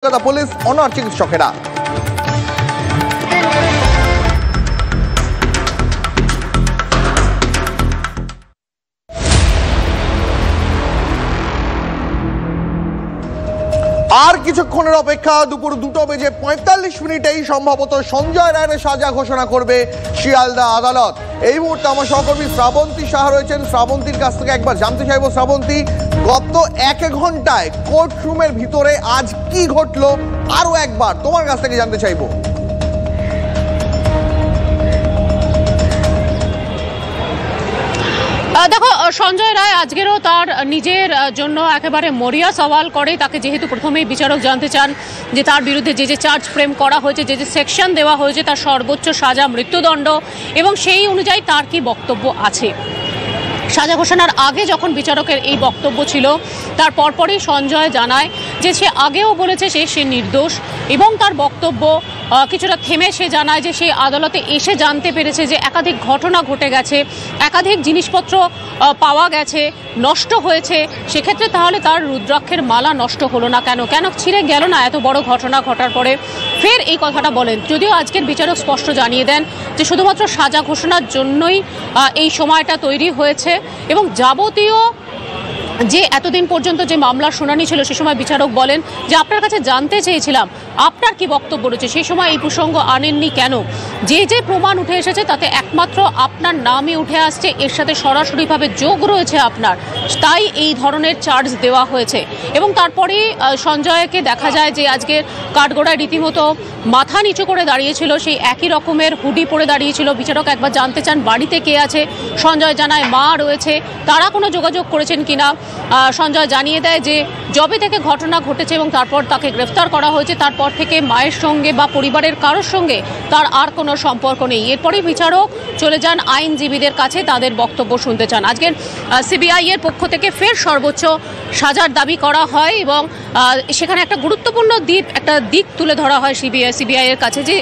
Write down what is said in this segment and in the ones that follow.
Police honour চিকিৎসকেরা। আর কিছুক্ষণের অপেক্ষা, দুপুর 2:45 সম্ভবত সঞ্জয় রায়ের সাজা ঘোষণা করবে শিয়ালদা আদালত। এই মুহূর্তে আমার সহকর্মী শ্রাবন্তী সাহা রয়েছেন। শ্রাবন্তীর কাছ থেকে একবার জানতে চাইবো, শ্রাবন্তী, গত 1 ঘন্টায় কোর্ট রুমের ভিতরে আজ কি ঘটলো আরো একবার তোমার কাছ থেকে জানতে চাইবো। দেখো, সঞ্জয় রায় আজকেরও তার নিজের জন্য একেবারে মরিয়া সওয়াল করে। তাকে যেহেতু প্রথমেই বিচারক জানতে চান যে তার বিরুদ্ধে যে চার্জ ফ্রেম করা হয়েছে, যে সেকশন দেওয়া হয়েছে, তার সর্বোচ্চ সাজা মৃত্যুদণ্ড, এবং সেই অনুযায়ী তার কি বক্তব্য আছে। সাজা ঘোষণার আগে যখন বিচারকের এই বক্তব্য ছিল, তার পরপরই সঞ্জয় জানায় যে সে আগেও বলেছে সে নির্দোষ, এবং তার বক্তব্য কিছুটা থেমে সে জানায় যে সে আদালতে এসে জানতে পেরেছে যে একাধিক ঘটনা ঘটে গেছে, একাধিক জিনিসপত্র পাওয়া গেছে, নষ্ট হয়েছে। সেক্ষেত্রে তাহলে তার রুদ্রাক্ষের মালা নষ্ট হলো না কেন, কেন ছিঁড়ে গেল না এত বড় ঘটনা ঘটার পরে? ফের এই কথাটা বলেন, যদিও আজকের বিচারক স্পষ্ট জানিয়ে দেন যে শুধুমাত্র সাজা ঘোষণার জন্যই এই সময়টা তৈরি হয়েছে, এবং যাবতীয় যে এতদিন পর্যন্ত যে মামলার শুনানি ছিল সে সময় বিচারক বলেন যে আপনার কাছে জানতে চেয়েছিলাম আপনার কি বক্তব্য রয়েছে, সেই সময় এই প্রসঙ্গ আনেননি কেন? যে প্রমাণ উঠে এসেছে তাতে একমাত্র আপনার নামই উঠে আসছে, এর সাথে সরাসরিভাবে যোগ রয়েছে আপনার, তাই এই ধরনের চার্জ দেওয়া হয়েছে। এবং তারপরেই সঞ্জয়কে দেখা যায় যে আজকের কাঠগড়ায় রীতিমতো মাথা নিচু করে দাঁড়িয়েছিল, সেই একই রকমের হুডি পরে দাঁড়িয়েছিল। বিচারক একবার জানতে চান বাড়িতে কে আছে, সঞ্জয় জানায় মা রয়েছে, তারা কোনো যোগাযোগ করেছেন কিনা। সঞ্জয় জানিয়ে দেয় যে যবে থেকে ঘটনা ঘটেছে এবং তারপর তাকে গ্রেফতার করা হয়েছে, তারপর থেকে মায়ের সঙ্গে বা পরিবারের কারোর সঙ্গে তার আর কোনো সম্পর্ক নেই। এরপরেই বিচারক চলে যান আইনজীবীদের কাছে, তাদের বক্তব্য শুনতে চান। আজকের সিবিআই এর পক্ষ থেকে ফের সর্বোচ্চ সাজার দাবি করা হয়, এবং সেখানে একটা গুরুত্বপূর্ণ দিক তুলে ধরা হয় সিবিআই এর কাছে, যে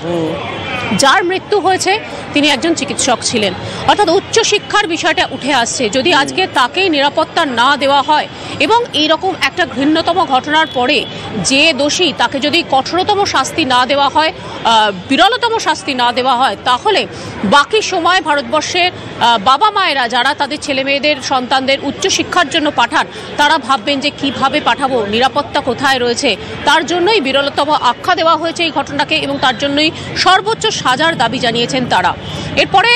যার মৃত্যু হয়েছে তিনি একজন চিকিৎসক ছিলেন, অর্থাৎ উচ্চশিক্ষার বিষয়টা উঠে আসছে। যদি আজকে তাকেই নিরাপত্তা না দেওয়া হয় এবং এইরকম একটা ঘৃণ্যতম ঘটনার পরে যে দোষী তাকে যদি কঠোরতম শাস্তি না দেওয়া হয়, বিরলতম শাস্তি না দেওয়া হয়, তাহলে বাকি সময় ভারতবর্ষের বাবা মায়েরা যারা তাদের ছেলে মেয়েদের সন্তানদের উচ্চশিক্ষার জন্য পাঠান, তারা ভাববেন যে কিভাবে পাঠাবো, নিরাপত্তা কোথায় রয়েছে। তার জন্যই বিরলতম আখ্যা দেওয়া হয়েছে এই ঘটনাকে, এবং তার জন্যই সর্বোচ্চ সাজার দাবি জানিয়েছেন তারা। এরপরে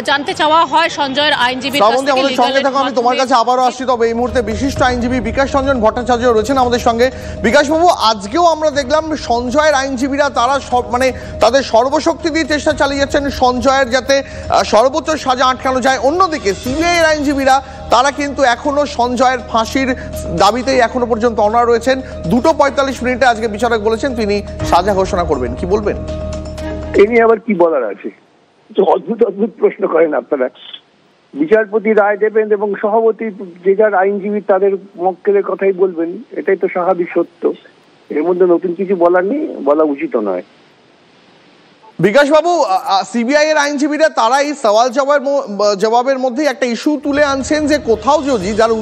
জানতে চাওয়া হয় সঞ্জয়ের আইনজীবীর কাছ থেকে। আমাদের সঙ্গে থাকো, আমি তোমার কাছে আবারও আসছি, তবে এই মুহূর্তে বিশিষ্ট আইনজীবী বিকাশ রঞ্জন ভট্টাচার্য রয়েছেন আমাদের সঙ্গে। বিকাশবাবু, আজকেও আমরা দেখলাম সঞ্জয়ের আইনজীবীরা তারা তাদের সর্বশক্তি দিয়ে চেষ্টা চালিয়ে যাচ্ছেন সঞ্জয়ের যাতে সর্বোচ্চ সাজা আটকানো যায়। অন্যদিকে সিবিআই এর আইনজীবীরা তারা কিন্তু এখনো সঞ্জয়ের ফাঁসির দাবিতেই এখনো পর্যন্ত অনড় রয়েছেন। 2:45 আজকে বিচারক বলেছেন তিনি সাজা ঘোষণা করবেন। কি বলবেন? এ নিয়ে আবার কি বলার আছে? অদ্ভুত অদ্ভুত প্রশ্ন করেন আপনারা। বিচারপতি রায় দেবেন এবং সভাপতি যে যার আইনজীবী তাদের মক্কেলের কথাই বলবেন, এটাই তো স্বাভাবিক সত্য। এর মধ্যে নতুন কিছু বলার নেই, বলা উচিত নয়। বিকাশবাবু, সিবিআই এর আইনজীবীরা তারা এই সওয়াল জবাবের মধ্যে একটা ইস্যু তুলে আনছেন যে কোথাও যদি যারা